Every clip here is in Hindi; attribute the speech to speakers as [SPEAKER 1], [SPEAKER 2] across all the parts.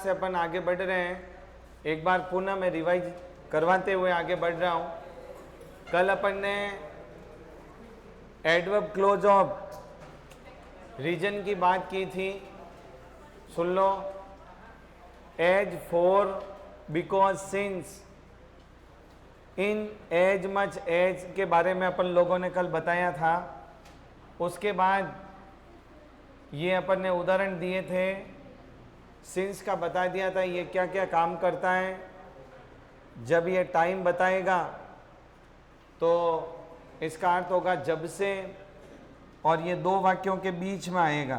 [SPEAKER 1] क्लास से अपन आगे बढ़ रहे हैं। एक बार पुनः मैं रिवाइज करवाते हुए आगे बढ़ रहा हूँ। कल अपन ने एडवर्ब क्लोज ऑफ रीजन की बात की थी, सुन लो। As, for, because, since, in, as, much, as के बारे में अपन लोगों ने कल बताया था। उसके बाद ये अपन ने उदाहरण दिए थे, सिंस का बता दिया था ये क्या क्या काम करता है। जब ये टाइम बताएगा तो इसका अर्थ होगा जब से, और ये दो वाक्यों के बीच में आएगा।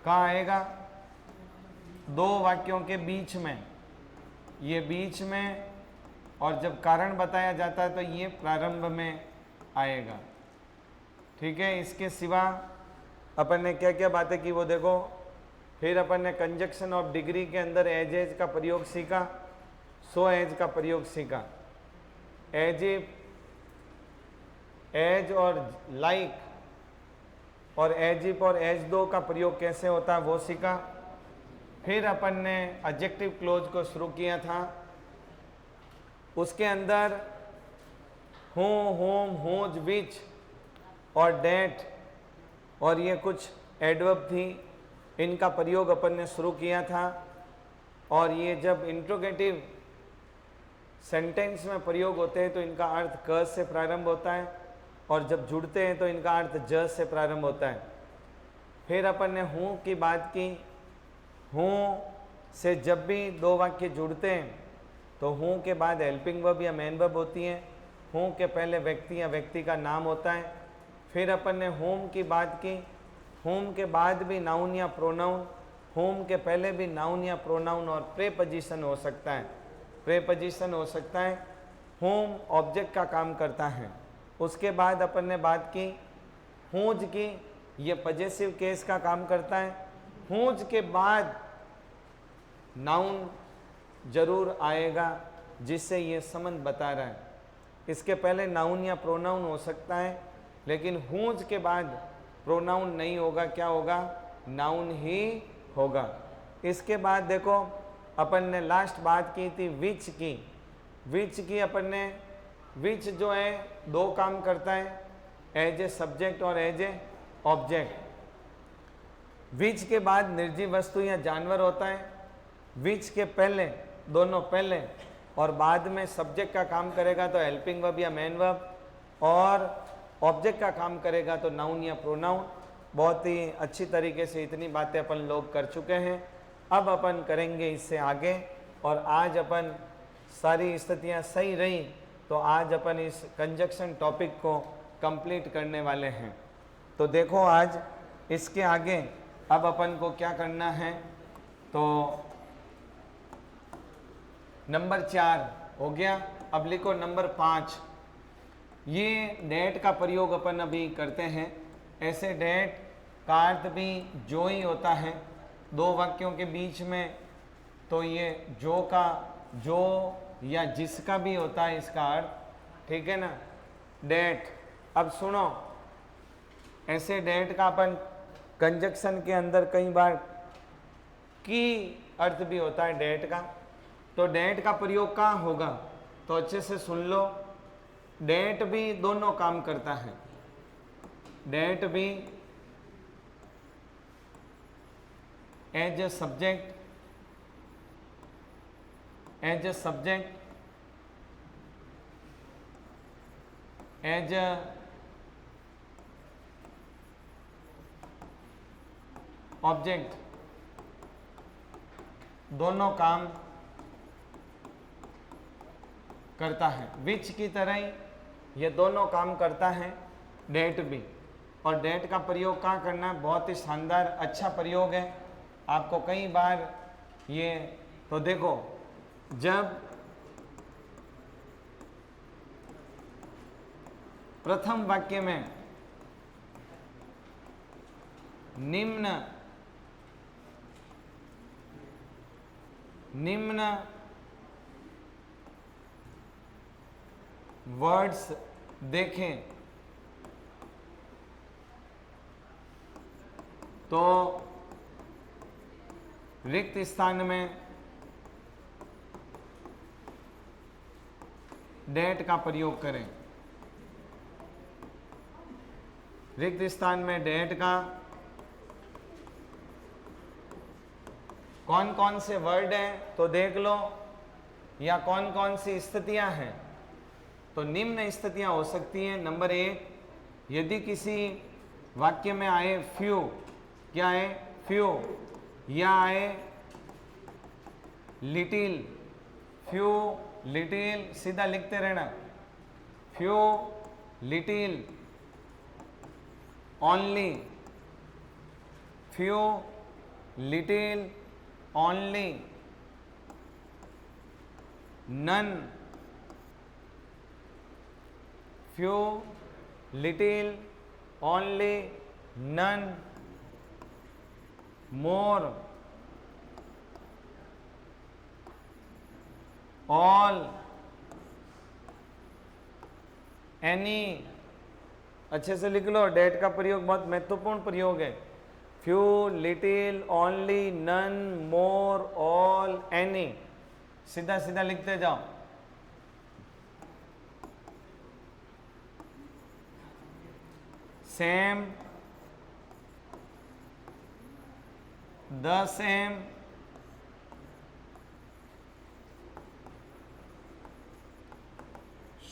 [SPEAKER 1] कहाँ आएगा? दो वाक्यों के बीच में, ये बीच में, और जब कारण बताया जाता है तो ये प्रारंभ में आएगा। ठीक है। इसके सिवा अपन ने क्या क्या बातें की वो देखो। फिर अपन ने कंजक्शन ऑफ डिग्री के अंदर एज का प्रयोग सीखा, सो एज का प्रयोग सीखा। एज, एज और लाइक और एज इफ और एज दो का प्रयोग कैसे होता है वो सीखा। फिर अपन ने एडजेक्टिव क्लोज को शुरू किया था। उसके अंदर हु, होम, हुज, विच और डेट और ये कुछ एडवर्ब थी, इनका प्रयोग अपन ने शुरू किया था। और ये जब इंट्रोगेटिव सेंटेंस में प्रयोग होते हैं तो इनका अर्थ क से प्रारंभ होता है, और जब जुड़ते हैं तो इनका अर्थ ज से प्रारंभ होता है। फिर अपन ने हूँ की बात की। हूँ से जब भी दो वाक्य जुड़ते हैं तो हूँ के बाद हेल्पिंग वर्ब या मेन वर्ब होती है। हूँ के पहले व्यक्ति या व्यक्ति का नाम होता है। फिर अपन ने होम की बात की। होम के बाद भी नाउन या प्रोनाउन, होम के पहले भी नाउन या प्रोनाउन और प्रेपोजिशन हो सकता है, प्रेपोजिशन हो सकता है। होम ऑब्जेक्ट का काम करता है। उसके बाद अपन ने बात की हूज की, ये पजेसिव केस का काम करता है। हूज के बाद नाउन जरूर आएगा जिससे ये संबंध बता रहा है। इसके पहले नाउन या प्रोनाउन हो सकता है, लेकिन हूज के बाद प्रोनाउन नहीं होगा। क्या होगा? नाउन ही होगा। इसके बाद देखो अपन ने लास्ट बात की थी विच की। विच की अपन ने, विच जो है दो काम करता है, एज ए सब्जेक्ट और एज ए ऑब्जेक्ट। विच के बाद निर्जीव वस्तु या जानवर होता है। विच के पहले, दोनों पहले और बाद में सब्जेक्ट का काम करेगा तो हेल्पिंग वर्ब या मेन वर्ब, और ऑब्जेक्ट का काम करेगा तो नाउन या प्रोनाउन। बहुत ही अच्छी तरीके से इतनी बातें अपन लोग कर चुके हैं। अब अपन करेंगे इससे आगे, और आज अपन सारी स्थितियाँ सही रही तो आज अपन इस कंजक्शन टॉपिक को कंप्लीट करने वाले हैं। तो देखो आज इसके आगे अब अपन को क्या करना है, तो नंबर 4 हो गया। अब लिखो नंबर 5। ये डेट का प्रयोग अपन अभी करते हैं। ऐसे डेट का अर्थ भी जो ही होता है दो वाक्यों के बीच में, तो ये जो का, जो या जिसका भी होता है इसका अर्थ। ठीक है ना? डेट। अब सुनो, ऐसे डेट का अपन कंजक्शन के अंदर कई बार की अर्थ भी होता है डेट का। तो डेट का प्रयोग कहाँ होगा? तो अच्छे से सुन लो। डेट भी दोनों काम करता है। डेट भी as a subject, as a subject, as a object, दोनों काम करता है। विच की तरह ही ये दोनों काम करता है डेट भी। और डेट का प्रयोग कहाँ करना है? बहुत ही शानदार अच्छा प्रयोग है। आपको कई बार ये, तो देखो जब प्रथम वाक्य में निम्न वर्ड्स देखें तो रिक्त स्थान में डेट का प्रयोग करें। रिक्त स्थान में डेट का कौन कौन से वर्ड हैं तो देख लो, या कौन कौन सी स्थितियां हैं। तो निम्न स्थितियां हो सकती हैं। नंबर 1, यदि किसी वाक्य में आए फ्यू, क्या है फ्यू, या आए लिटिल, फ्यू लिटिल, सीधा लिखते रहना, few little, only, few little, only, none, few little, only, none, more, all, any. अच्छे से लिख लो, डेट का प्रयोग बहुत महत्वपूर्ण प्रयोग है। Few little, only, none, more, all, any, सीधा सीधा लिखते जाओ। Same, the same,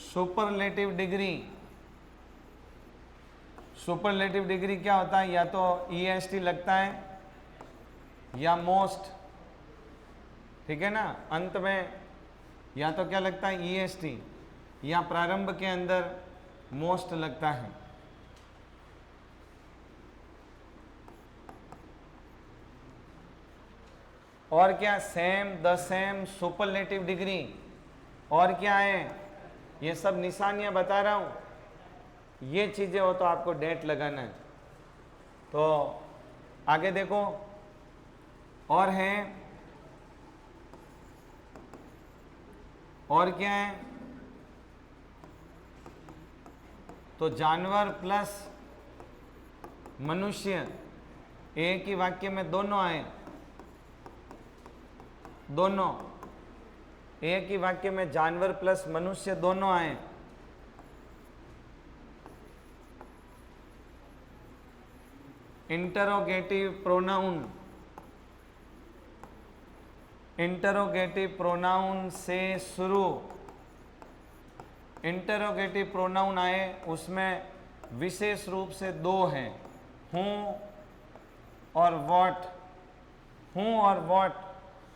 [SPEAKER 1] superlative degree. Superlative degree क्या होता है, या तो EST लगता है या मोस्ट, ठीक है ना, अंत में या तो क्या लगता है EST, या प्रारंभ के अंदर मोस्ट लगता है। और क्या, same, the same, superlative degree, और क्या है, ये सब निशानियां बता रहा हूं, ये चीजें हो तो आपको डेट लगाना है। तो आगे देखो, और हैं, और क्या है, तो जानवर प्लस मनुष्य, एक ही वाक्य में दोनों आए, दोनों एक ही वाक्य में जानवर प्लस मनुष्य दोनों आए। इंटरोगेटिव प्रोनाउन, इंटरोगेटिव प्रोनाउन से शुरू, इंटरोगेटिव प्रोनाउन आए, उसमें विशेष रूप से दो हैं, हूँ और व्हाट। हूँ और व्हाट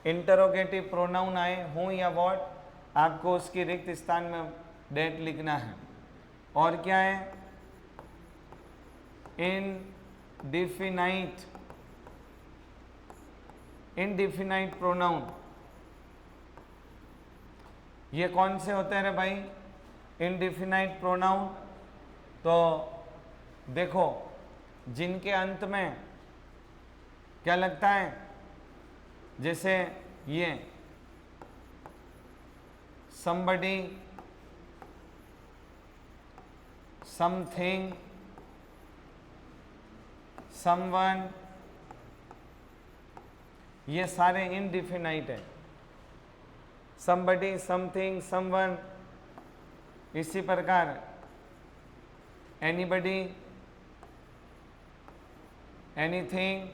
[SPEAKER 1] इंटरोगेटिव प्रोनाउन आए, हूँ या व्हाट, आपको उसकी रिक्त स्थान में डेट लिखना है। और क्या है, इनडिफिनाइट, इनडिफिनाइट प्रोनाउन, ये कौन से होते हैं रे भाई इनडिफिनाइट प्रोनाउन? तो देखो, जिनके अंत में क्या लगता है, जैसे ये somebody, something, someone, ये सारे इनडिफिनाइट है। somebody, something, someone, इसी प्रकार anybody, anything,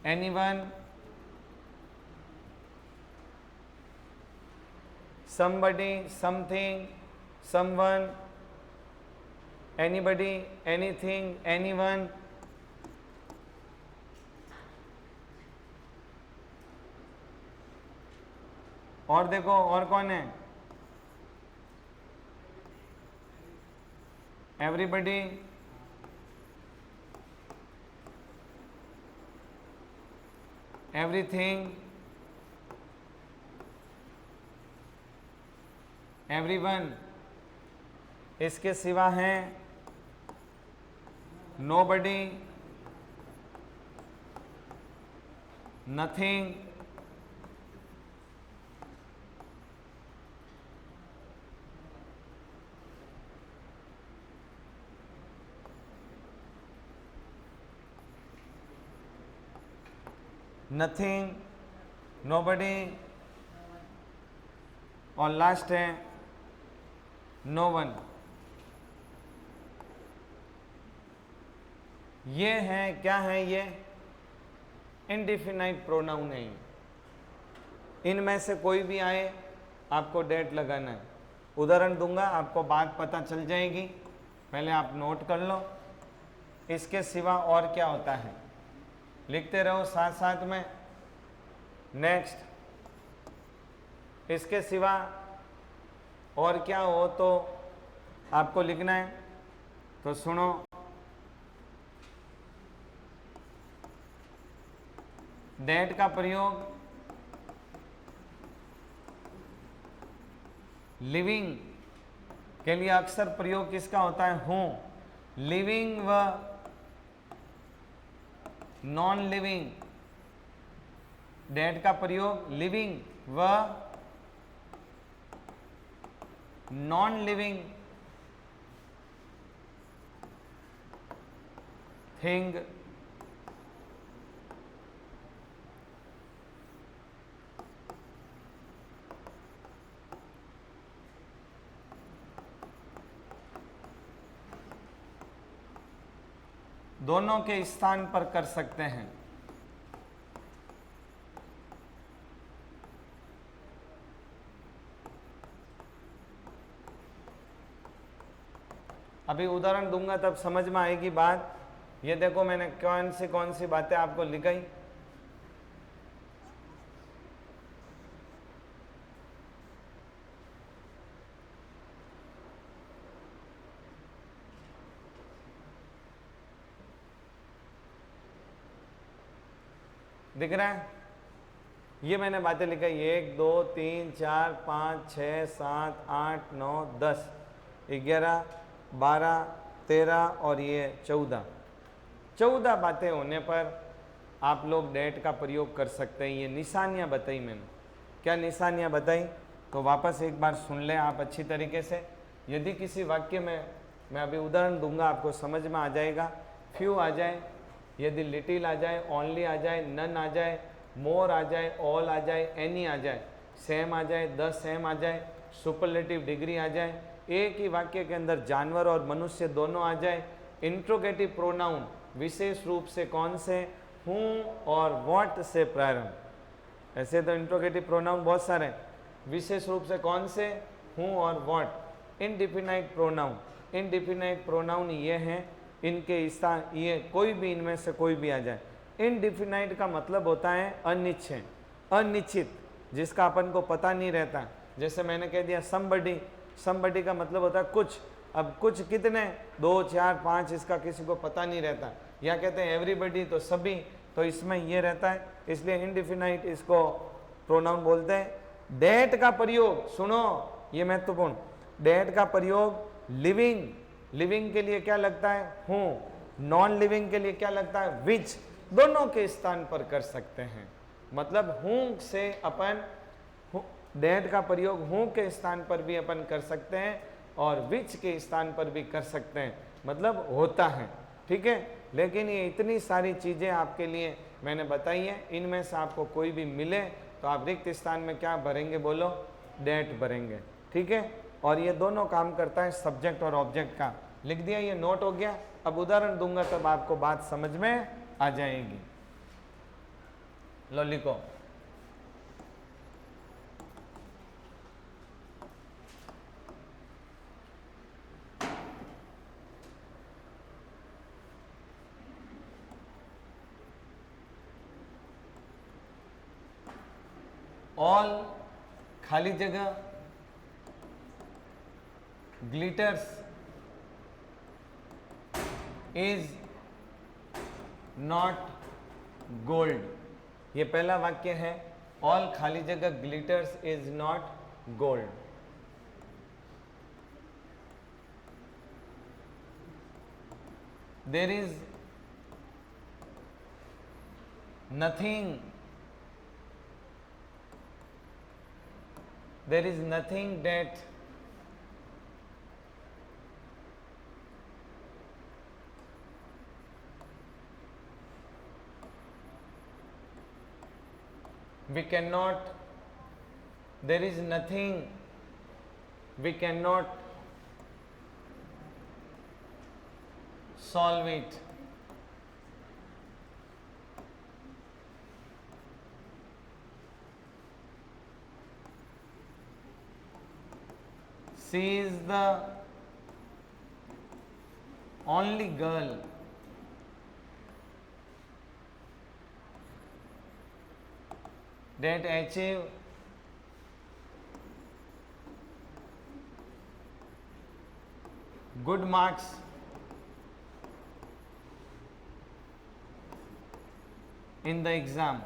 [SPEAKER 1] anyone, somebody, something, someone, anybody, anything, anyone, और देखो और कौन है, एवरीबडी, एवरीथिंग, एवरीवन। इसके सिवा हैं नोबडी, नथिंग, नथिंग, नोबडी और लास्ट है नो वन। ये है, क्या है ये? इंडिफिनाइट प्रोनाउन है। इनमें से कोई भी आए आपको डेट लगाना है। उदाहरण दूंगा, आपको बात पता चल जाएगी, पहले आप नोट कर लो। इसके सिवा और क्या होता है, लिखते रहो साथ साथ में। नेक्स्ट, इसके सिवा और क्या हो तो आपको लिखना है, तो सुनो। डेट का प्रयोग लिविंग के लिए अक्सर प्रयोग किसका होता है? हूं। लिविंग व नॉन लिविंग, डेट का प्रयोग लिविंग व नॉन लिविंग थिंग दोनों के स्थान पर कर सकते हैं। अभी उदाहरण दूंगा तब समझ में आएगी बात। ये देखो मैंने कौन सी बातें आपको लिखाई। दिख रहा है? ये मैंने बातें लिखाई 1 2 3 4 5 6 7 8 9 10 11 12 13 और ये 14 बातें होने पर आप लोग डेट का प्रयोग कर सकते हैं। ये निशानियां बताई मैंने। क्या निशानियां बताई? तो वापस एक बार सुन लें आप अच्छी तरीके से। यदि किसी वाक्य में, मैं अभी उदाहरण दूंगा आपको समझ में आ जाएगा। फ्यू आ जाए, यदि लिटिल आ जाए, ओनली आ जाए, नन आ जाए, मोर आ जाए, ऑल आ जाए, एनी आ जाए, सेम आ जाए, द सेम आ जाए, सुपरलेटिव डिग्री आ जाए, एक ही वाक्य के अंदर जानवर और मनुष्य दोनों आ जाए, इंट्रोगेटिव प्रोनाउन विशेष रूप से कौन से? हूँ और व्हाट से प्रारंभ। ऐसे तो इंट्रोगेटिव प्रोनाउन बहुत सारे हैं, विशेष रूप से कौन से? हूँ और व्हाट। इनडिफिनाइट प्रोनाउन, इनडिफिनाइट प्रोनाउन ये हैं, इनके स्थान, ये कोई भी इनमें से कोई भी आ जाए। इनडिफिनाइट का मतलब होता है अनिश्चय, अनिश्चित, जिसका अपन को पता नहीं रहता। जैसे मैंने कह दिया समबडी, समबडी का मतलब होता है कुछ। अब कुछ कितने? 2 4 5, इसका किसी को पता नहीं रहता। या कहते हैं एवरीबडी, तो सभी, तो इसमें ये रहता है, इसलिए इनडिफिनाइट इसको प्रोनाउन बोलते हैं। डेट का प्रयोग सुनो, ये महत्वपूर्ण, डेट का प्रयोग लिविंग, लिविंग के लिए क्या लगता है? हूँ। नॉन लिविंग के लिए क्या लगता है? विच। दोनों के स्थान पर कर सकते हैं। मतलब हूँ से अपन, डेट का प्रयोग हूँ के स्थान पर भी अपन कर सकते हैं और विच के स्थान पर भी कर सकते हैं, मतलब होता है। ठीक है, लेकिन ये इतनी सारी चीज़ें आपके लिए मैंने बताई है, इनमें से आपको कोई भी मिले तो आप रिक्त स्थान में क्या भरेंगे? बोलो, डेट भरेंगे। ठीक है, और ये दोनों काम करता है सब्जेक्ट और ऑब्जेक्ट का। लिख दिया, ये नोट हो गया। अब उदाहरण दूंगा तब आपको बात समझ में आ जाएगी। लो लिखो, ऑल खाली जगह ग्लिटर्स इज नॉट गोल्ड। ये पहला वाक्य है, ऑल खाली जगह glitters is not gold. There is nothing, there is nothing that we cannot, there is nothing, we cannot solve it. She is the only girl that achieve good marks in the exam.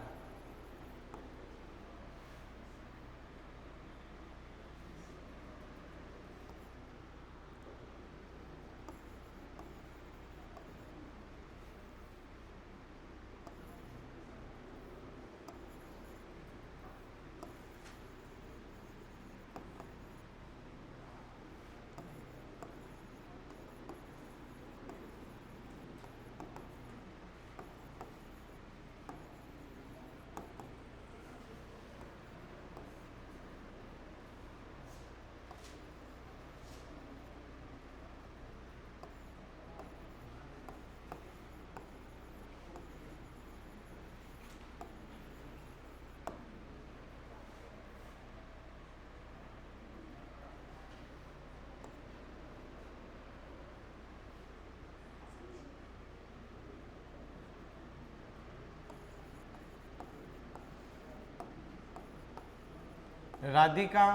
[SPEAKER 1] Radhika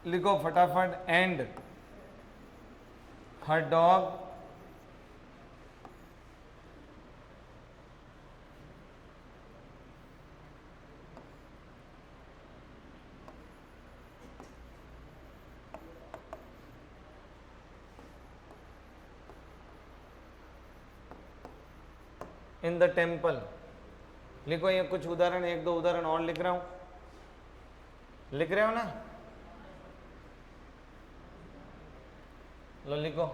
[SPEAKER 1] लिखो फटाफट and her dog in the temple. लिखो ये कुछ उदाहरण, एक दो उदाहरण और लिख रहा हूं, लिख रहे हो ना? लो लिखो।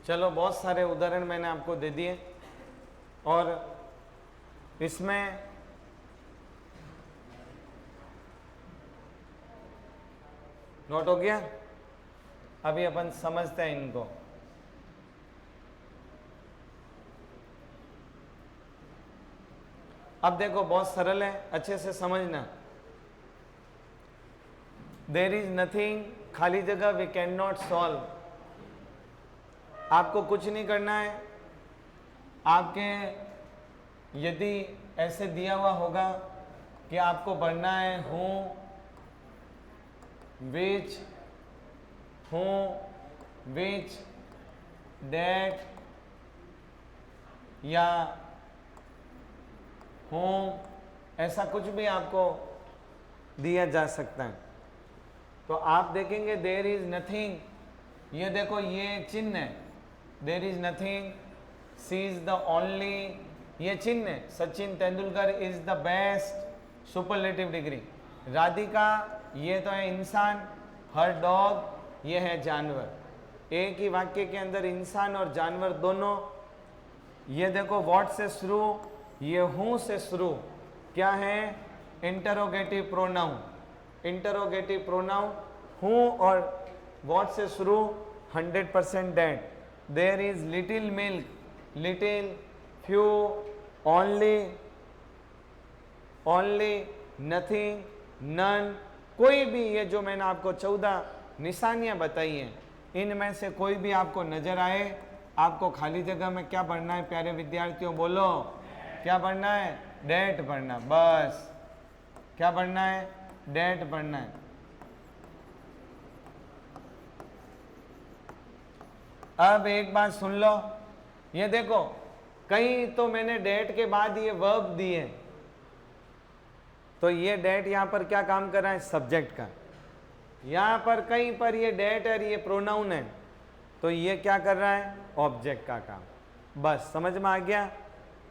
[SPEAKER 1] चलो बहुत सारे उदाहरण मैंने आपको दे दिए और इसमें नोट हो गया। अभी अपन समझते हैं इनको। अब देखो बहुत सरल है, अच्छे से समझना। देयर इज नथिंग, खाली जगह, वी कैन नॉट सॉल्व। आपको कुछ नहीं करना है। आपके यदि ऐसे दिया हुआ होगा कि आपको पढ़ना है हूँ, विच, हूँ, विच, डेट या होम, ऐसा कुछ भी आपको दिया जा सकता है। तो आप देखेंगे देयर इज नथिंग, ये देखो ये चिन्ह है, there is nothing, she is the only, ये चिन्ह है, Sachin Tendulkar is the best, superlative degree. Radhika ये तो है इंसान, हर डॉग ये है जानवर। एक ही वाक्य के अंदर इंसान और जानवर दोनों। ये देखो व्हाट से शुरू, ये हूं से शुरू क्या है, इंटरोगेटिव प्रोनाउन। इंटरोगेटिव प्रोनाउन हूं और व्हाट से शुरू 100% that. There is little milk, little, few, only, only, nothing, none, कोई भी, ये जो मैंने आपको 14 निशानियां बताई हैं, इनमें से कोई भी आपको नजर आए, आपको खाली जगह में क्या पढ़ना है प्यारे विद्यार्थियों, बोलो क्या पढ़ना है, डेट पढ़ना, बस क्या पढ़ना है, डेट पढ़ना है। अब एक बात सुन लो, ये देखो कहीं तो मैंने डेट के बाद ये वर्ब दिए, तो ये डेट यहां पर क्या काम कर रहा है, सब्जेक्ट का। यहां पर कहीं पर ये डेट और ये प्रोनाउन है, तो ये क्या कर रहा है, ऑब्जेक्ट का काम। बस समझ में आ गया।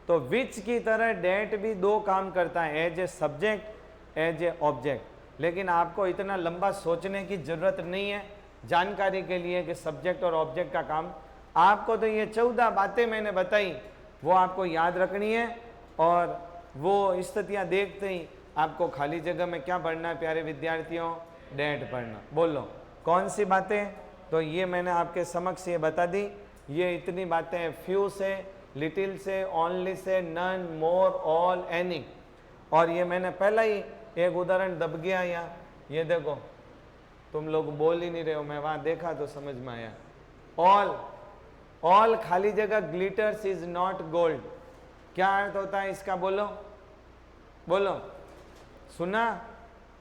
[SPEAKER 1] तो विच की तरह डेट भी दो काम करता है, as a subject, as a object. लेकिन आपको इतना लंबा सोचने की जरूरत नहीं है जानकारी के लिए कि सब्जेक्ट और ऑब्जेक्ट का काम। आपको तो ये 14 बातें मैंने बताई वो आपको याद रखनी है, और वो स्थितियां देखते ही आपको खाली जगह में क्या पढ़ना है प्यारे विद्यार्थियों, डेट पढ़ना। बोलो कौन सी बातें, तो ये मैंने आपके समक्ष ये बता दी। ये इतनी बातें हैं, फ्यू से, लिटिल से, only say, none, more, all, any. और ये मैंने पहला ही एक उदाहरण दब गया यहाँ, ये देखो तुम लोग बोल ही नहीं रहे हो, मैं वहां देखा तो समझ में आया। ऑल, ऑल खाली जगह, ग्लिटर्स इज नॉट गोल्ड, क्या अर्थ होता है इसका, बोलो बोलो, सुना,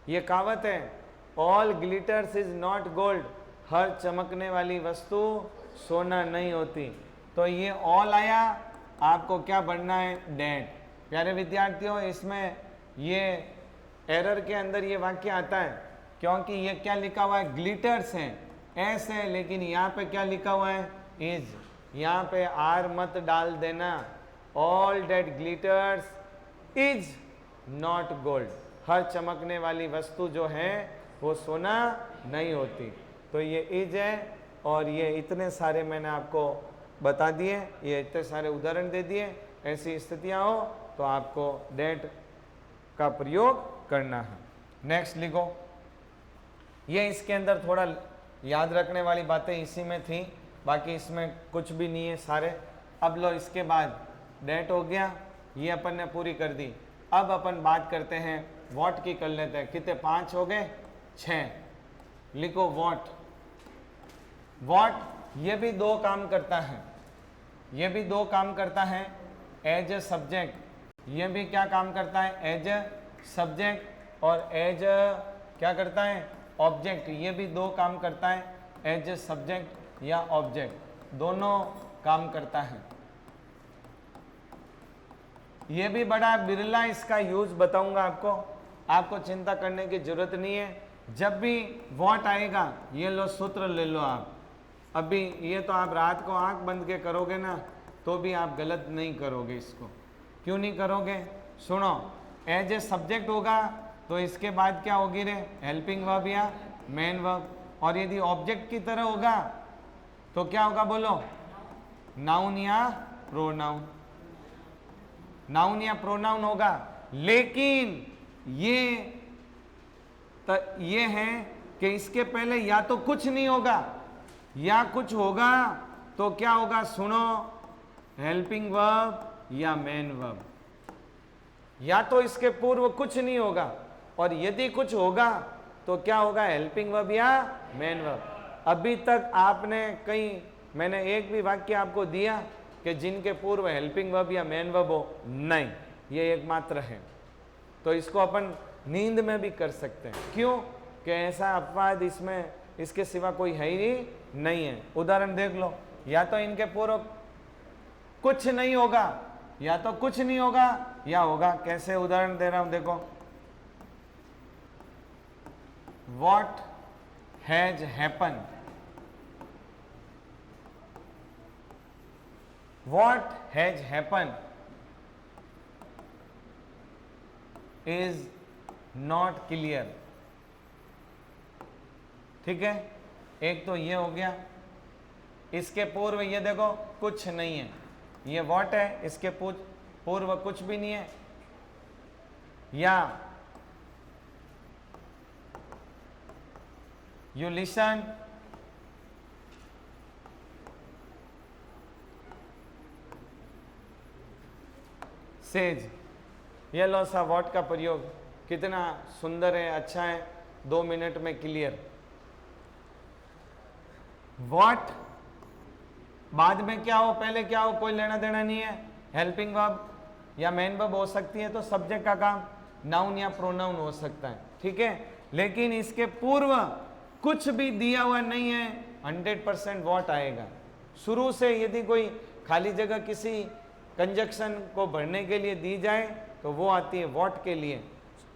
[SPEAKER 1] ये कहावत है, all glitters is not gold, हर चमकने वाली वस्तु सोना नहीं होती। तो ये ऑल आया, आपको क्या पढ़ना है, डेट। प्यारे विद्यार्थियों इसमें ये एरर के अंदर ये वाक्य आता है क्योंकि ये क्या लिखा हुआ है, ग्लिटर्स है, एस है, लेकिन यहाँ पे क्या लिखा हुआ है, इज। यहाँ पे आर मत डाल देना, all that glitters is not gold, हर चमकने वाली वस्तु जो है वो सोना नहीं होती। तो ये इज है, और ये इतने सारे मैंने आपको बता दिए, ये इतने सारे उदाहरण दे दिए। ऐसी स्थितियां हो तो आपको डेट का प्रयोग करना है। नेक्स्ट लिखो, ये इसके अंदर थोड़ा याद रखने वाली बातें इसी में थी, बाकी इसमें कुछ भी नहीं है सारे। अब लो इसके बाद डेट हो गया, ये अपन ने पूरी कर दी। अब अपन बात करते हैं वॉट की, कर लेते हैं। कितने, 5 हो गए, 6 लिखो। वॉट, वॉट ये भी दो काम करता है, ये भी दो काम करता है, एज ए सब्जेक्ट। ये भी क्या काम करता है, एज ए सब्जेक्ट, और एज क्या करता है, ऑब्जेक्ट। ये भी दो काम करता है, एज ए सब्जेक्ट या ऑब्जेक्ट, दोनों काम करता है। ये भी बड़ा बिरला इसका यूज बताऊंगा आपको, आपको चिंता करने की जरूरत नहीं है। जब भी वॉट आएगा, ये लो सूत्र ले लो आप। अभी ये तो आप रात को आंख बंद के करोगे ना, तो भी आप गलत नहीं करोगे इसको। क्यों नहीं करोगे, सुनो। एज ए सब्जेक्ट होगा तो इसके बाद क्या होगी रे, हेल्पिंग वर्ब या मेन वर्ब। और यदि ऑब्जेक्ट की तरह होगा तो क्या होगा, बोलो, नाउन या प्रोनाउन। नाउन या प्रोनाउन होगा। लेकिन ये है कि इसके पहले या तो कुछ नहीं होगा या कुछ होगा, तो क्या होगा, सुनो, हेल्पिंग वर्ब या मेन वर्ब। या तो इसके पूर्व कुछ नहीं होगा, और यदि कुछ होगा तो क्या होगा, हेल्पिंग वर्ब या मेन वर्ब। अभी तक आपने कहीं, मैंने एक भी वाक्य आपको दिया कि जिनके पूर्व हेल्पिंग वर्ब या मेन वर्ब हो, नहीं, ये एकमात्र है। तो इसको अपन नींद में भी कर सकते हैं। क्यों कि ऐसा अपवाद इसमें इसके सिवा कोई है ही नहीं है। उदाहरण देख लो, या तो इनके पूर्व कुछ नहीं होगा, या तो कुछ नहीं होगा या होगा। कैसे उदाहरण दे रहा हूं, देखो। What has happened? what has happened is not clear। ठीक है, एक तो ये हो गया। इसके पूर्व ये देखो कुछ नहीं है, ये what है, इसके पूर्व कुछ भी नहीं है। या you listen, सेज। ये लो सा वॉट का प्रयोग कितना सुंदर है, अच्छा है, 2 मिनट में क्लियर। वॉट बाद में क्या हो, पहले क्या हो, कोई लेना देना नहीं है। हेल्पिंग वर्ब या मेन वर्ब हो सकती है, तो सब्जेक्ट का काम नाउन या प्रोनाउन हो सकता है। ठीक है, लेकिन इसके पूर्व कुछ भी दिया हुआ नहीं है, 100% वॉट आएगा। शुरू से यदि कोई खाली जगह किसी कंजक्शन को भरने के लिए दी जाए तो वो आती है वॉट के लिए।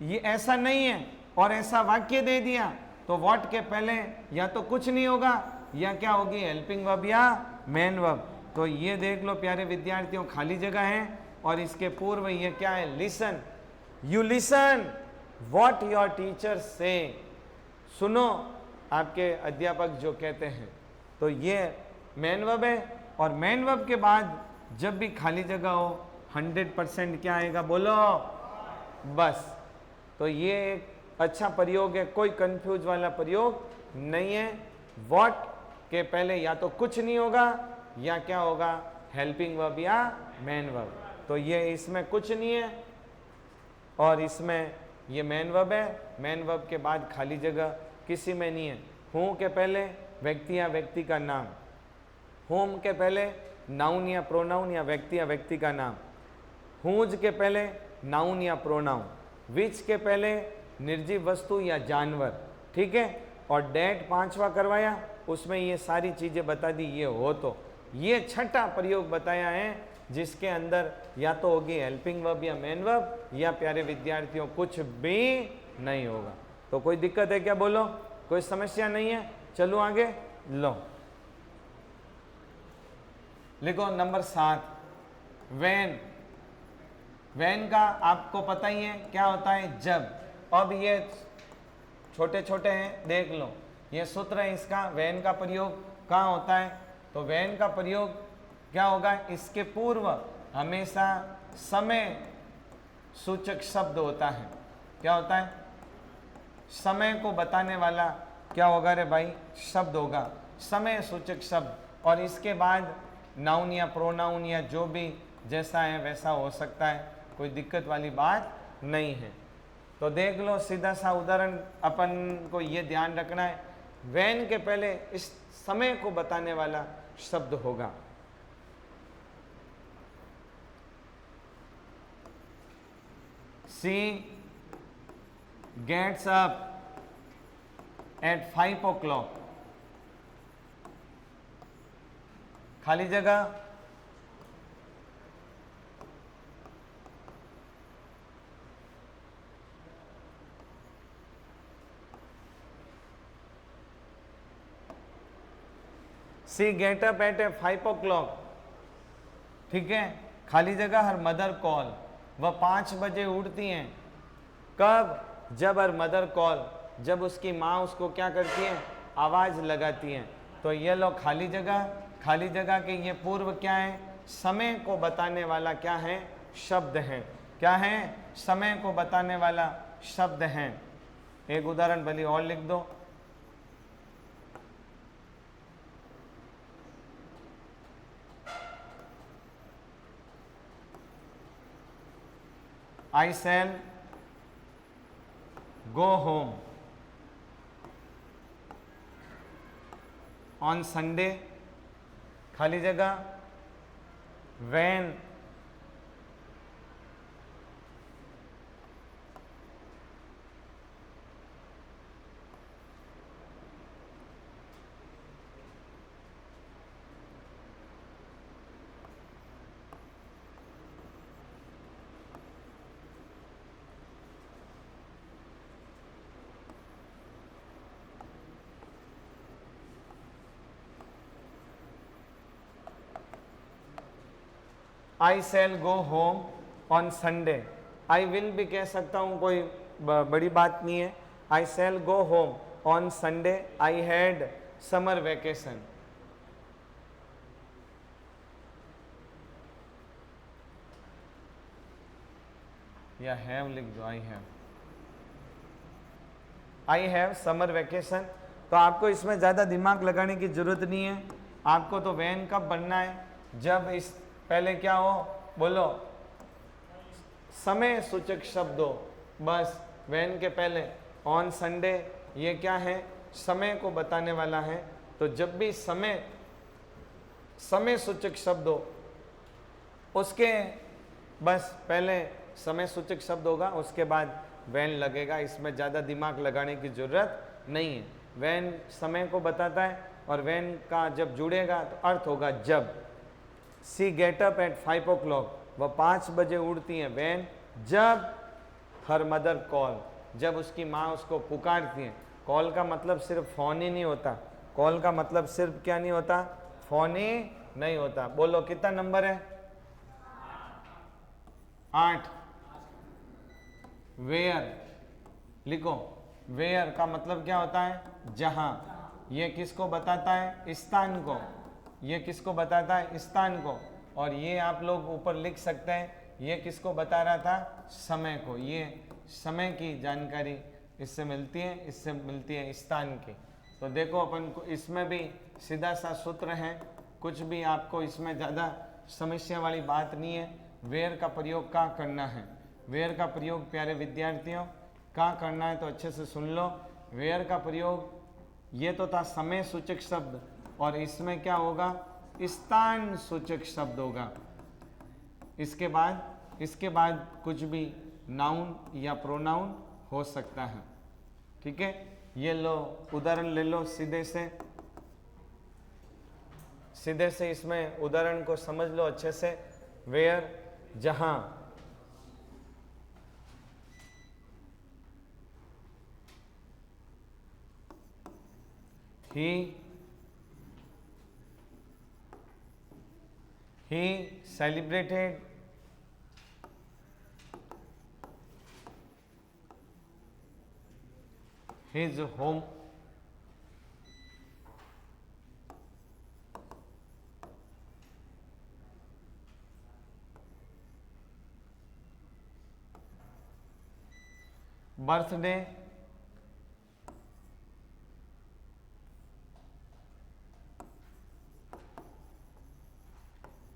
[SPEAKER 1] ये ऐसा नहीं है और ऐसा वाक्य दे दिया तो वॉट के पहले या तो कुछ नहीं होगा या क्या होगी, हेल्पिंग वर्ब या मेन वर्ब। तो ये देख लो प्यारे विद्यार्थियों, खाली जगह है और इसके पूर्व ये क्या है, listen. You listen what your teacher से, सुनो आपके अध्यापक जो कहते हैं। तो ये मेन वर्ब है और मेन वर्ब के बाद जब भी खाली जगह हो 100% क्या आएगा, बोलो, बस। तो ये एक अच्छा प्रयोग है, कोई कंफ्यूज वाला प्रयोग नहीं है। व्हाट के पहले या तो कुछ नहीं होगा या क्या होगा, हेल्पिंग वर्ब या मेन वर्ब। तो ये इसमें कुछ नहीं है और इसमें ये मेन वर्ब है। मेन वर्ब के बाद खाली जगह किसी में नहीं है। हूँ के पहले व्यक्ति या व्यक्ति का नाम, होम के पहले नाउन या प्रोनाउन या व्यक्ति का नाम, हुज के पहले नाउन या प्रोनाउन, विच के पहले निर्जीव वस्तु या जानवर। ठीक है, और डेट 5वां करवाया, उसमें ये सारी चीज़ें बता दी। ये हो तो ये छठा प्रयोग बताया है जिसके अंदर या तो होगी हेल्पिंग वर्ब या मेन वर्ब या प्यारे विद्यार्थियों कुछ भी नहीं होगा। तो कोई दिक्कत है क्या, बोलो, कोई समस्या नहीं है। चलो आगे, लो लिखो नंबर 7, वेन। वेन का आपको पता ही है क्या होता है, जब। अब ये छोटे छोटे हैं, देख लो, ये सूत्र है इसका। वेन का प्रयोग कहाँ होता है, तो वेन का प्रयोग क्या होगा, इसके पूर्व हमेशा समय सूचक शब्द होता है। क्या होता है, समय को बताने वाला क्या होगा रे भाई, शब्द होगा, समय सूचक शब्द। और इसके बाद नाउन या प्रोनाउन या जो भी जैसा है वैसा हो सकता है, कोई दिक्कत वाली बात नहीं है। तो देख लो सीधा सा उदाहरण, अपन को ये ध्यान रखना है, वेन के पहले इस समय को बताने वाला शब्द होगा। सी गेट्स अप एट 5 o'clock, खाली जगह सी गेट अप एट 5 o'clock। ठीक है, खाली जगह हर मदर कॉल, वह 5 बजे उठती हैं। कब, जब हर मदर कॉल, जब उसकी माँ उसको क्या करती है, आवाज लगाती है। तो ये लो खाली जगह के ये पूर्व क्या है, समय को बताने वाला क्या है, शब्द है। क्या है, समय को बताने वाला शब्द है। एक उदाहरण भली और लिख दो, I shall go home on Sunday, खाली जगह when I shall go home on Sunday. I will भी कह सकता हूँ, कोई बड़ी बात नहीं है। I shall go home on Sunday, I had summer vacation. या हैव लिख दो, आई हैव समर वेकेशन। तो आपको इसमें ज़्यादा दिमाग लगाने की जरूरत नहीं है। आपको तो वैन कब बनना है, जब इस पहले क्या हो, बोलो, समय सूचक शब्द हो। बस वैन के पहले ऑन संडे, ये क्या है, समय को बताने वाला है। तो जब भी समय सूचक शब्द हो, उसके बस पहले समय सूचक शब्द होगा, उसके बाद वैन लगेगा। इसमें ज़्यादा दिमाग लगाने की जरूरत नहीं है। वैन समय को बताता है, और वैन का जब जुड़ेगा तो अर्थ होगा जब। सी गेट अप एट 5 o'clock, वह 5 बजे उठती है। वैन जब हर मदर कॉल, जब उसकी माँ उसको पुकारती है। कॉल का मतलब सिर्फ फोन ही नहीं होता। कॉल का मतलब सिर्फ क्या नहीं होता, फोन ही नहीं होता। बोलो कितना नंबर है, 8। वेयर लिखो, वेयर का मतलब क्या होता है, जहां। ये किसको बताता है, स्थान को। ये किसको बताता है, स्थान को। और ये आप लोग ऊपर लिख सकते हैं, ये किसको बता रहा था, समय को। ये समय की जानकारी इससे मिलती है, इससे मिलती है स्थान की। तो देखो अपन को इसमें भी सीधा सा सूत्र है, कुछ भी आपको इसमें ज़्यादा समस्या वाली बात नहीं है। वेयर का प्रयोग कहाँ करना है, वेयर का प्रयोग प्यारे विद्यार्थियों कहाँ करना है, तो अच्छे से सुन लो। वेयर का प्रयोग, ये तो था समय सूचक शब्द, और इसमें क्या होगा, स्थान सूचक शब्द होगा। इसके बाद कुछ भी नाउन या प्रोनाउन हो सकता है। ठीक है, ये लो उदाहरण ले लो, सीधे से इसमें उदाहरण को समझ लो अच्छे से। वेयर जहां, he celebrated his home birthday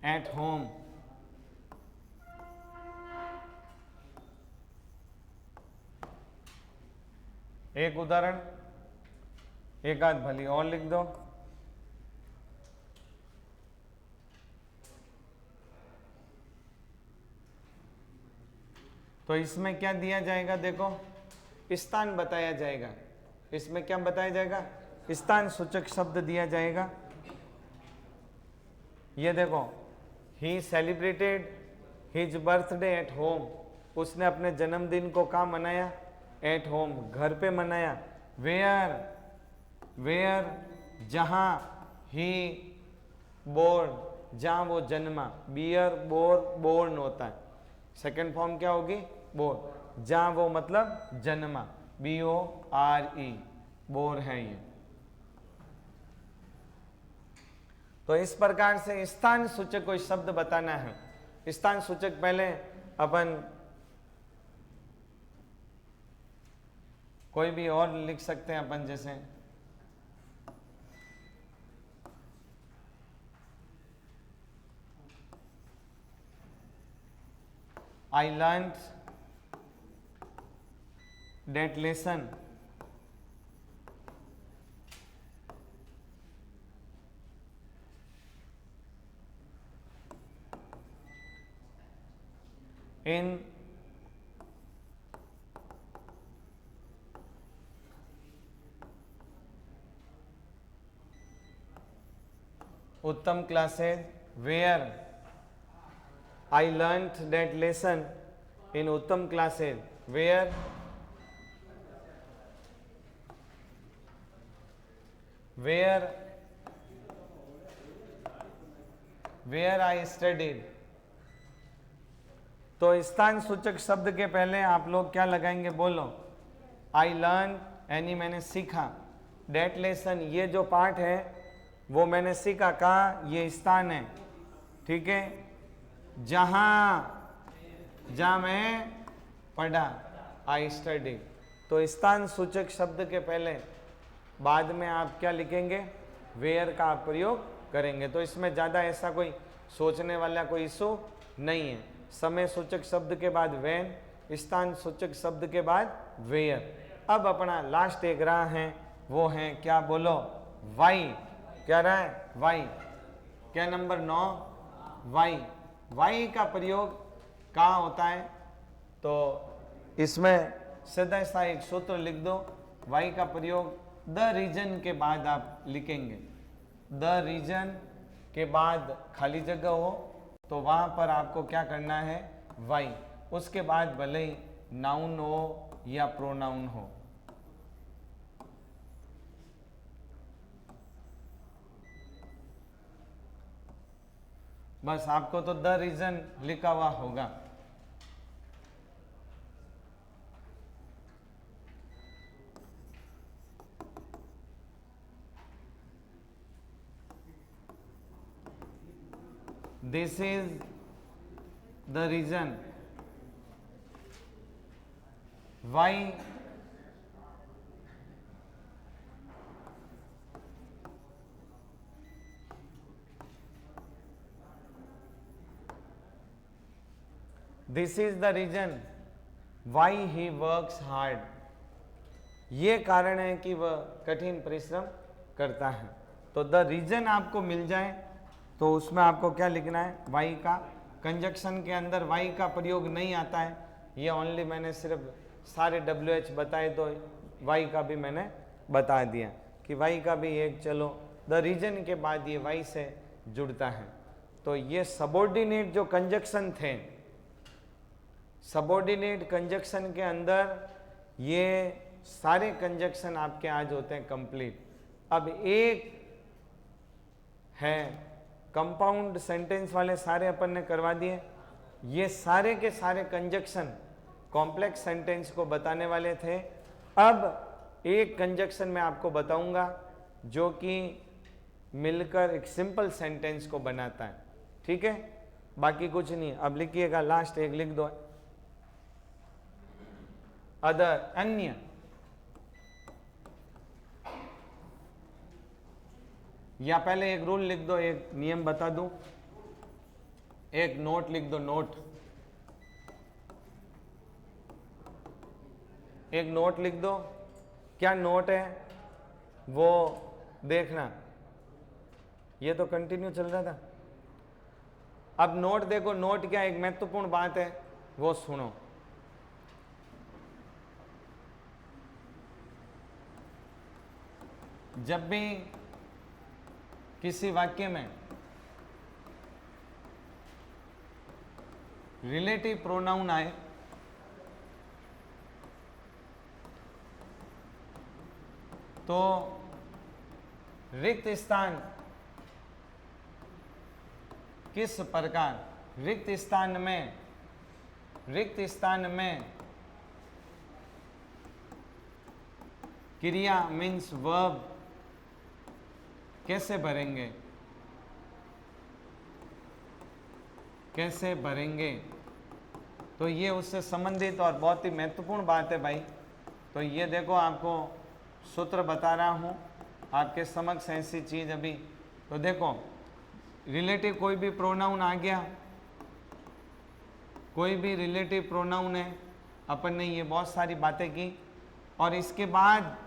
[SPEAKER 1] at home। एक उदाहरण, एक आध भली और लिख दो। तो इसमें क्या दिया जाएगा, देखो स्थान बताया जाएगा। इसमें क्या बताया जाएगा, स्थान सूचक शब्द दिया जाएगा। ये देखो, he celebrated his birthday at home, उसने अपने जन्मदिन को कहाँ मनाया, एट होम, घर पे मनाया। वेयर जहाँ, ही बोर्न, जहाँ वो जन्मा। बियर बोर्न होता है, सेकेंड फॉर्म क्या होगी, बोर। जहाँ वो मतलब जन्मा, BORE, बोर है ये। तो इस प्रकार से स्थान सूचक कोई शब्द बताना है। स्थान सूचक पहले अपन कोई भी और लिख सकते हैं अपन, जैसे I learned that lesson in Uttam classes, where I learned that lesson in Uttam classes, where I studied तो स्थान सूचक शब्द के पहले आप लोग क्या लगाएंगे, बोलो। आई लर्न, यानी मैंने सीखा। डेट लेसन, ये जो पाठ है वो मैंने सीखा। कहा, ये स्थान है, ठीक है। जहां मैं पढ़ा, आई स्टडी। तो स्थान सूचक शब्द के पहले बाद में आप क्या लिखेंगे, वेयर का आप प्रयोग करेंगे। तो इसमें ज़्यादा ऐसा कोई सोचने वाला कोई इशू नहीं है। समय सूचक शब्द के बाद वेन, स्थान सूचक शब्द के बाद वेयर। अब अपना लास्ट एक रहा है, वो है क्या, बोलो, वाई। क्या रहा है, वाई। क्या नंबर 9, वाई। वाई का प्रयोग कहाँ होता है, तो इसमें सीधा सा एक सूत्र लिख दो। वाई का प्रयोग द रीजन के बाद आप लिखेंगे। द रीजन के बाद खाली जगह हो तो वहां पर आपको क्या करना है, वाई। उसके बाद भले ही नाउन हो या प्रोनाउन हो। बस आपको तो द रीजन लिखा हुआ होगा। This is the reason why this is the reason why he works hard. ये कारण है कि वह कठिन परिश्रम करता है। तो द रीजन आपको मिल जाए तो उसमें आपको क्या लिखना है, वाई का। कंजक्शन के अंदर वाई का प्रयोग नहीं आता है। ये ओनली मैंने सिर्फ सारे WH बताए तो वाई का भी मैंने बता दिया कि वाई का भी एक, चलो द रीजन के बाद ये वाई से जुड़ता है। तो ये सबऑर्डिनेट जो कंजक्शन थे, सबऑर्डिनेट कंजक्शन के अंदर ये सारे कंजक्शन आपके आज होते हैं कंप्लीट। अब एक है कंपाउंड सेंटेंस वाले सारे अपन ने करवा दिए। ये सारे के सारे कंजक्शन कॉम्प्लेक्स सेंटेंस को बताने वाले थे। अब एक कंजक्शन मैं आपको बताऊंगा जो कि मिलकर एक सिंपल सेंटेंस को बनाता है, ठीक है। बाकी कुछ नहीं। अब लिखिएगा, लास्ट एक लिख दो, अदर, अन्य। या पहले एक रूल लिख दो, एक नियम बता दूं, एक नोट लिख दो, नोट। एक नोट लिख दो। क्या नोट है वो देखना, ये तो कंटिन्यू चल रहा था। अब नोट देखो, नोट क्या, एक महत्वपूर्ण बात है वो सुनो। जब भी किसी वाक्य में रिलेटिव प्रोनाउन आए तो रिक्त स्थान किस प्रकार, रिक्त स्थान में क्रिया मीन्स वर्ब कैसे भरेंगे, तो ये उससे संबंधित और बहुत ही महत्वपूर्ण बात है भाई। तो ये देखो, आपको सूत्र बता रहा हूँ आपके समक्ष ऐसी चीज अभी। तो देखो, रिलेटिव कोई भी प्रोनाउन आ गया, कोई भी रिलेटिव प्रोनाउन है, अपन ने ये बहुत सारी बातें की। और इसके बाद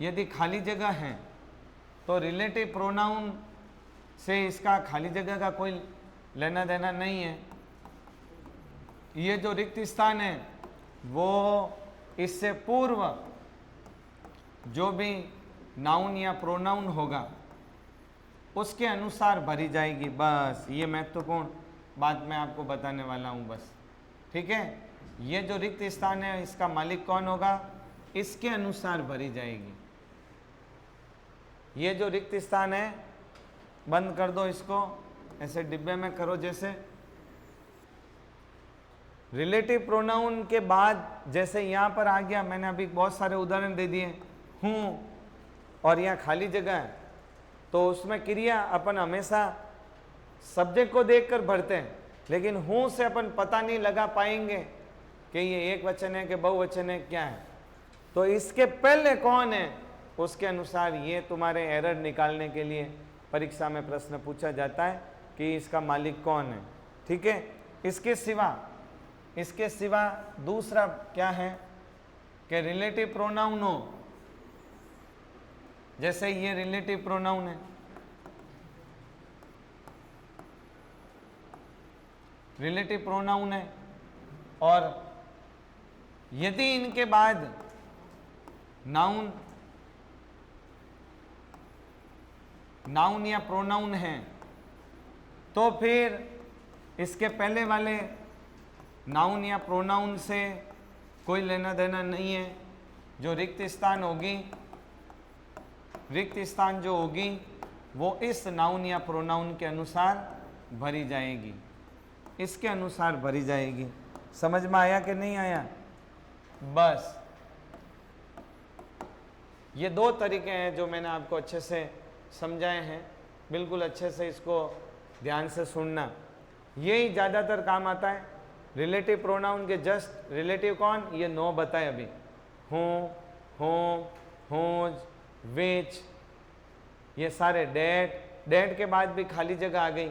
[SPEAKER 1] यदि खाली जगह है तो रिलेटिव प्रोनाउन से इसका खाली जगह का कोई लेना देना नहीं है। ये जो रिक्त स्थान है वो इससे पूर्व जो भी नाउन या प्रोनाउन होगा उसके अनुसार भरी जाएगी। बस ये महत्वपूर्ण बात मैं आपको बताने वाला हूँ बस, ठीक है। ये जो रिक्त स्थान है इसका मालिक कौन होगा, इसके अनुसार भरी जाएगी। ये जो रिक्त स्थान है, बंद कर दो इसको, ऐसे डिब्बे में करो जैसे। रिलेटिव प्रोनाउन के बाद जैसे यहाँ पर आ गया, मैंने अभी बहुत सारे उदाहरण दे दिए, हूँ और यहाँ खाली जगह है, तो उसमें क्रिया अपन हमेशा सब्जेक्ट को देखकर भरते हैं, लेकिन हूँ से अपन पता नहीं लगा पाएंगे कि ये एक वचन है कि बहुवचन है, क्या है। तो इसके पहले कौन है, उसके अनुसार ये तुम्हारे एरर निकालने के लिए परीक्षा में प्रश्न पूछा जाता है कि इसका मालिक कौन है। ठीक है। इसके सिवा दूसरा क्या है कि रिलेटिव प्रोनाउन हो, जैसे ये रिलेटिव प्रोनाउन है, रिलेटिव प्रोनाउन है, और यदि इनके बाद नाउन या प्रोनाउन है तो फिर इसके पहले वाले नाउन या प्रोनाउन से कोई लेना देना नहीं है। जो रिक्त स्थान जो होगी वो इस नाउन या प्रोनाउन के अनुसार भरी जाएगी, इसके अनुसार भरी जाएगी। समझ में आया कि नहीं आया? बस ये दो तरीके हैं जो मैंने आपको अच्छे से समझाए हैं, बिल्कुल अच्छे से इसको ध्यान से सुनना। यही ज़्यादातर काम आता है रिलेटिव प्रोनाउन के। जस्ट रिलेटिव कौन, ये 9 बताए अभी, हूँ, होम, होज, विच, ये सारे। डेट के बाद भी खाली जगह आ गई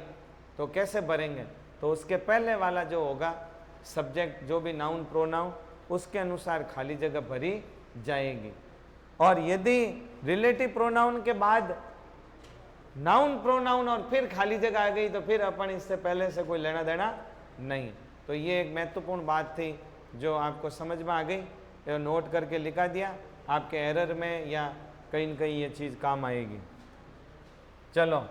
[SPEAKER 1] तो कैसे भरेंगे, तो उसके पहले वाला जो होगा सब्जेक्ट, जो भी नाउन प्रोनाउन, उसके अनुसार खाली जगह भरी जाएगी। और यदि रिलेटिव प्रोनाउन के बाद नाउन प्रोनाउन और फिर खाली जगह आ गई तो फिर अपन इससे पहले से कोई लेना देना नहीं। तो ये एक महत्वपूर्ण बात थी जो आपको समझ में आ गई, तो नोट करके लिखा दिया, आपके एरर में या कहीं न कहीं ये चीज़ काम आएगी। चलो,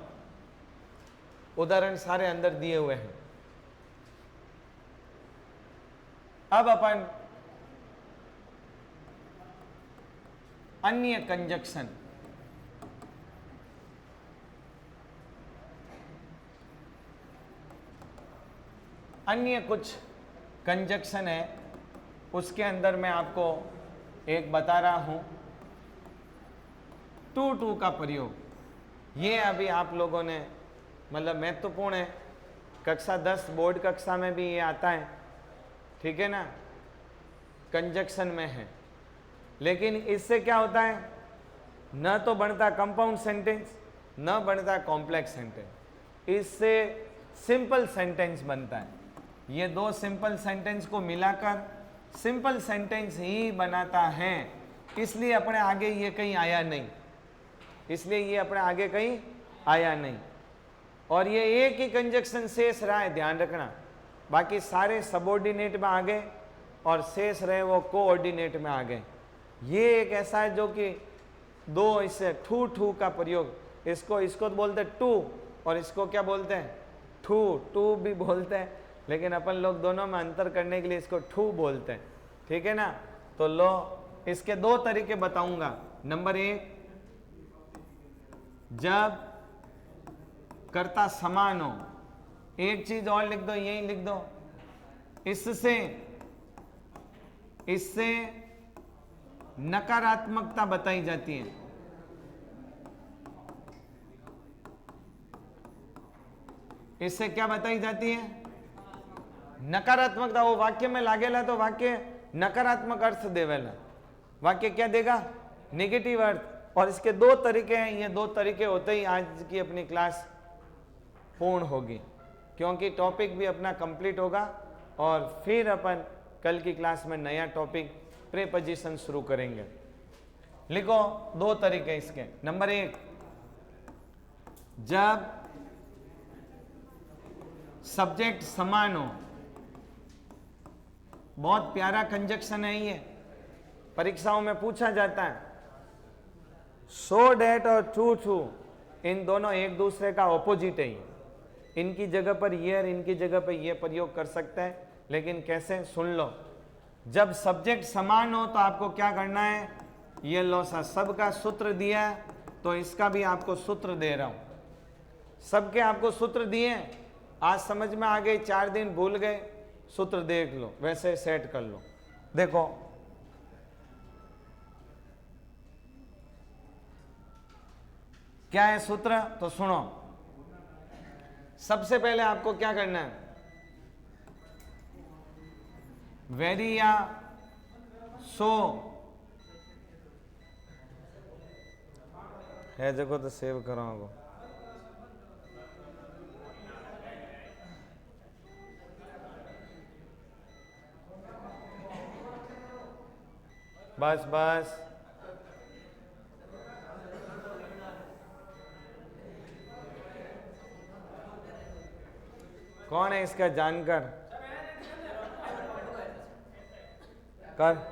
[SPEAKER 1] उदाहरण सारे अंदर दिए हुए हैं। अब अपन अन्य कंजक्शन, अन्य कुछ कंजक्शन है, उसके अंदर मैं आपको एक बता रहा हूं, टू का प्रयोग। ये अभी आप लोगों ने मतलब महत्वपूर्ण है, कक्षा 10 बोर्ड कक्षा में भी ये आता है, ठीक है ना, कंजक्शन में है। लेकिन इससे क्या होता है, न तो बनता कंपाउंड सेंटेंस, न बनता कॉम्प्लेक्स सेंटेंस, इससे सिंपल सेंटेंस बनता है। ये दो सिंपल सेंटेंस को मिलाकर सिंपल सेंटेंस ही बनाता है, इसलिए अपने आगे ये कहीं आया नहीं, इसलिए ये अपने आगे कहीं आया नहीं। और ये एक ही कंजक्शन शेष रहा है, ध्यान रखना, बाकी सारे सबऑर्डिनेट में आ गए और शेष रहे वो कोऑर्डिनेट में आ गए। ये एक ऐसा है जो कि दो, इससे ठू का प्रयोग, इसको बोलते हैं टू और इसको क्या बोलते हैं, टू भी बोलते हैं, लेकिन अपन लोग दोनों में अंतर करने के लिए इसको ठू बोलते हैं, ठीक है ना। तो लो, इसके दो तरीके बताऊंगा। नंबर 1, जब कर्ता समान हो, एक चीज और लिख दो, यही लिख दो, इससे नकारात्मकता बताई जाती है। इससे क्या बताई जाती है, नकारात्मकता। वो वाक्य में लागेला तो वाक्य नकारात्मक अर्थ देवेला, वाक्य क्या देगा, नेगेटिव अर्थ। और इसके दो तरीके हैं, ये दो तरीके होते ही आज की अपनी क्लास पूर्ण होगी, क्योंकि टॉपिक भी अपना कंप्लीट होगा और फिर अपन कल की क्लास में नया टॉपिक प्रीपोजिशन शुरू करेंगे। लिखो दो तरीके इसके। नंबर 1, जब सब्जेक्ट समान हो, बहुत प्यारा कंजक्शन है ये, परीक्षाओं में पूछा जाता है। सो डैट और टू इन दोनों एक दूसरे का ऑपोजिट है, इनकी जगह पर ये और इनकी जगह पर ये प्रयोग कर सकते हैं, लेकिन कैसे, सुन लो। जब सब्जेक्ट समान हो तो आपको क्या करना है, ये लो सा सबका सूत्र दिया है, तो इसका भी आपको सूत्र दे रहा हूं। सबके आपको सूत्र दिए, आज समझ में आ गए, 4 दिन भूल गए, सूत्र देख लो, वैसे सेट कर लो। देखो क्या है सूत्र, तो सुनो। सबसे पहले आपको क्या करना है, वेरी या सो है जगह तो सेव कराओ। बस बस कौन है इसका जानकार, कर।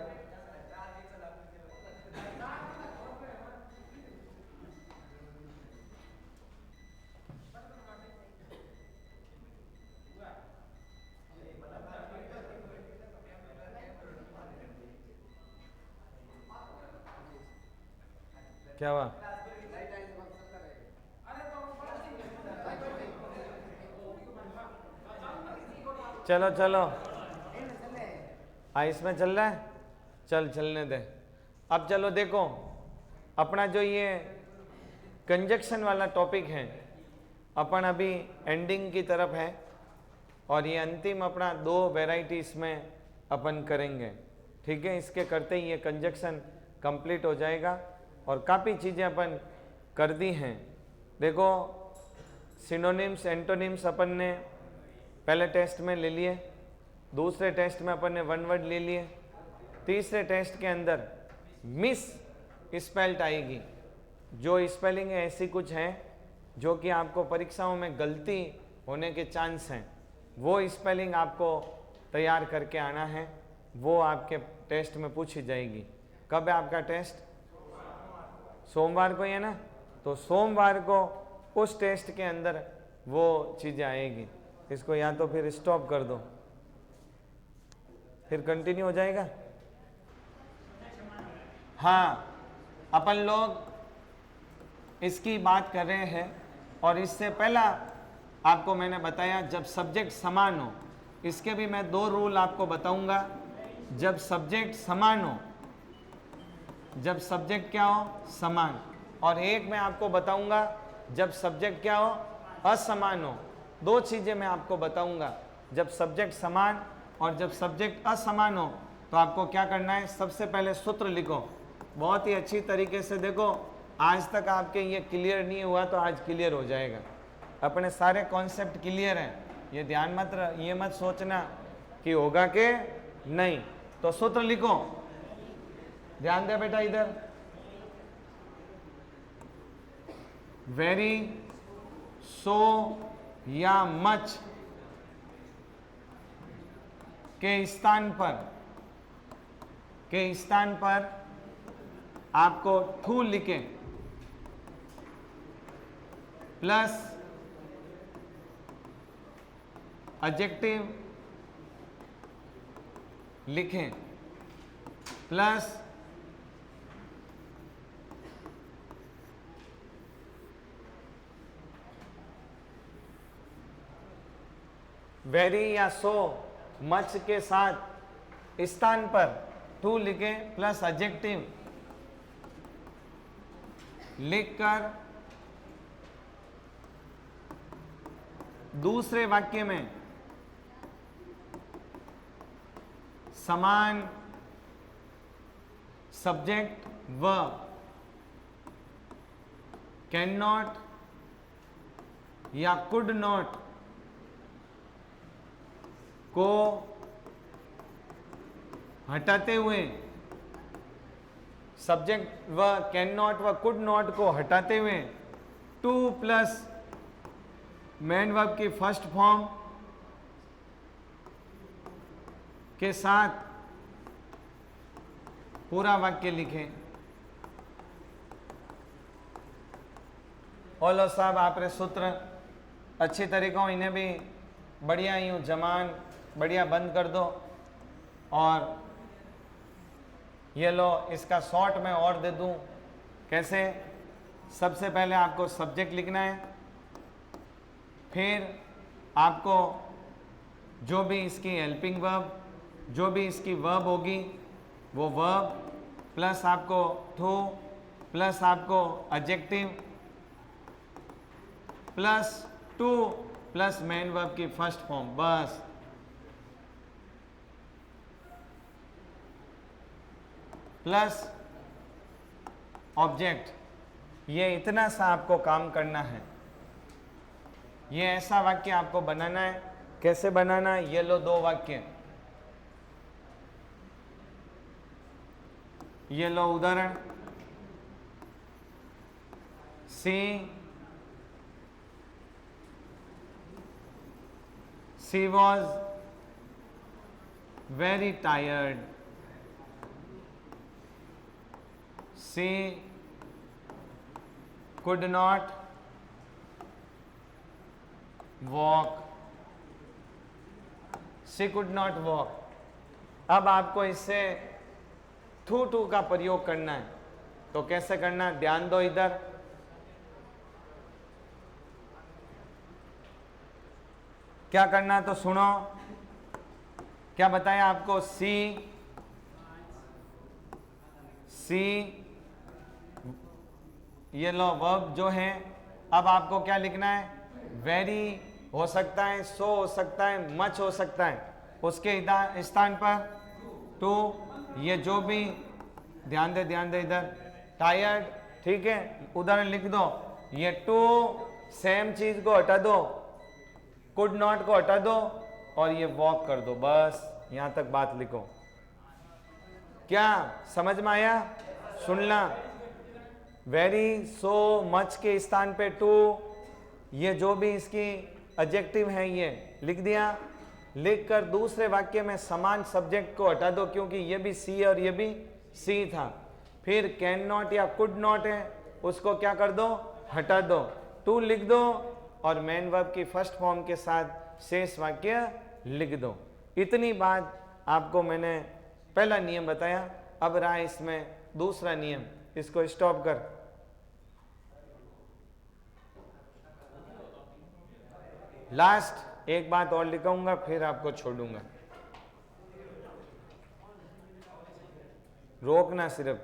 [SPEAKER 1] क्या हुआ, चलो चलो, इसमें चल रहा है, चल चलने दे। अब चलो देखो, अपना जो ये कंजक्शन वाला टॉपिक है, अपन अभी एंडिंग की तरफ है, और ये अंतिम अपना 2 वेराइटीज में अपन करेंगे, ठीक है। इसके करते ही ये कंजक्शन कंप्लीट हो जाएगा, और काफ़ी चीज़ें अपन कर दी हैं। देखो सिनोनिम्स एंटोनिम्स अपन ने पहले टेस्ट में ले लिए, दूसरे टेस्ट में अपन ने 1 वर्ड ले लिए, तीसरे टेस्ट के अंदर मिस स्पेल्ट आएगी। जो स्पेलिंग है ऐसी कुछ है जो कि आपको परीक्षाओं में गलती होने के चांस हैं, वो स्पेलिंग आपको तैयार करके आना है, वो आपके टेस्ट में पूछी जाएगी। कब है आपका टेस्ट, सोमवार को ही है ना, तो सोमवार को उस टेस्ट के अंदर वो चीज़ें आएगी। इसको या तो फिर स्टॉप कर दो, फिर कंटिन्यू हो जाएगा। हाँ, अपन लोग इसकी बात कर रहे हैं, और इससे पहला आपको मैंने बताया जब सब्जेक्ट समान हो, इसके भी मैं 2 रूल आपको बताऊंगा। जब सब्जेक्ट समान हो, जब सब्जेक्ट क्या हो, समान, और एक मैं आपको बताऊंगा जब सब्जेक्ट क्या हो, असमान हो। 2 चीज़ें मैं आपको बताऊंगा, जब सब्जेक्ट समान और जब सब्जेक्ट असमान हो तो आपको क्या करना है। सबसे पहले सूत्र लिखो, बहुत ही अच्छी तरीके से। देखो आज तक आपके ये क्लियर नहीं हुआ तो आज क्लियर हो जाएगा। अपने सारे कॉन्सेप्ट क्लियर हैं, ये ध्यान मत, ये मत सोचना कि होगा कि नहीं। तो सूत्र लिखो, ध्यान दे बेटा इधर। वेरी, सो या मच के स्थान पर आपको टू लिखे प्लस एडजेक्टिव लिखें प्लस वेरी या सो मच के साथ स्थान पर टू लिखें प्लस एडजेक्टिव लिखकर दूसरे वाक्य में समान सब्जेक्ट व कैन नॉट या कुड नॉट को हटाते हुए, सब्जेक्ट व कैन नॉट व कुड नॉट को हटाते हुए टू प्लस मेन वर्ब की फर्स्ट फॉर्म के साथ पूरा वाक्य लिखें। ओलो साहब आप रे सूत्र अच्छी तरीकों इन्हें भी बढ़िया यूँ जमान बढ़िया बंद कर दो, और ये लो इसका शॉर्ट में और दे दूं। कैसे, सबसे पहले आपको सब्जेक्ट लिखना है, फिर आपको जो भी इसकी हेल्पिंग वर्ब, जो भी इसकी वर्ब होगी वो वर्ब प्लस आपको टू प्लस आपको adjective plus two plus main verb की फर्स्ट फॉर्म, बस। प्लस ऑब्जेक्ट, ये इतना सा आपको काम करना है। ये ऐसा वाक्य आपको बनाना है। कैसे बनाना है? ये लो दो वाक्य, ये लो उदाहरण। She was very tired. She could not walk. She could not walk. अब आपको इससे टू का प्रयोग करना है। तो कैसे करना है? ध्यान दो इधर। क्या करना है तो सुनो। क्या बताया आपको? सी ये लो वर्ब जो है। अब आपको क्या लिखना है? वेरी हो सकता है, सो हो सकता है, मच हो सकता है। उसके स्थान पर टू, ये जो भी, ध्यान दे इधर। टायर्ड, ठीक है, उदाहरण लिख दो। ये टू सेम चीज को हटा दो, कुड नॉट को हटा दो और ये वॉक कर दो, बस यहां तक बात लिखो। क्या समझ में आया? सुनना। वेरी, सो, मच के स्थान पे टू, ये जो भी इसकी एडजेक्टिव है ये लिख दिया। लिखकर दूसरे वाक्य में समान सब्जेक्ट को हटा दो, क्योंकि ये भी सी और ये भी सी था। फिर कैन नॉट या कुड नॉट है, उसको क्या कर दो? हटा दो। टू लिख दो और मेन वर्ब की फर्स्ट फॉर्म के साथ शेष वाक्य लिख दो। इतनी बात आपको मैंने पहला नियम बताया। अब रहा इसमें दूसरा नियम, इसको स्टॉप कर। लास्ट एक बात और लिखाऊंगा, फिर आपको छोड़ूंगा। रोकना सिर्फ।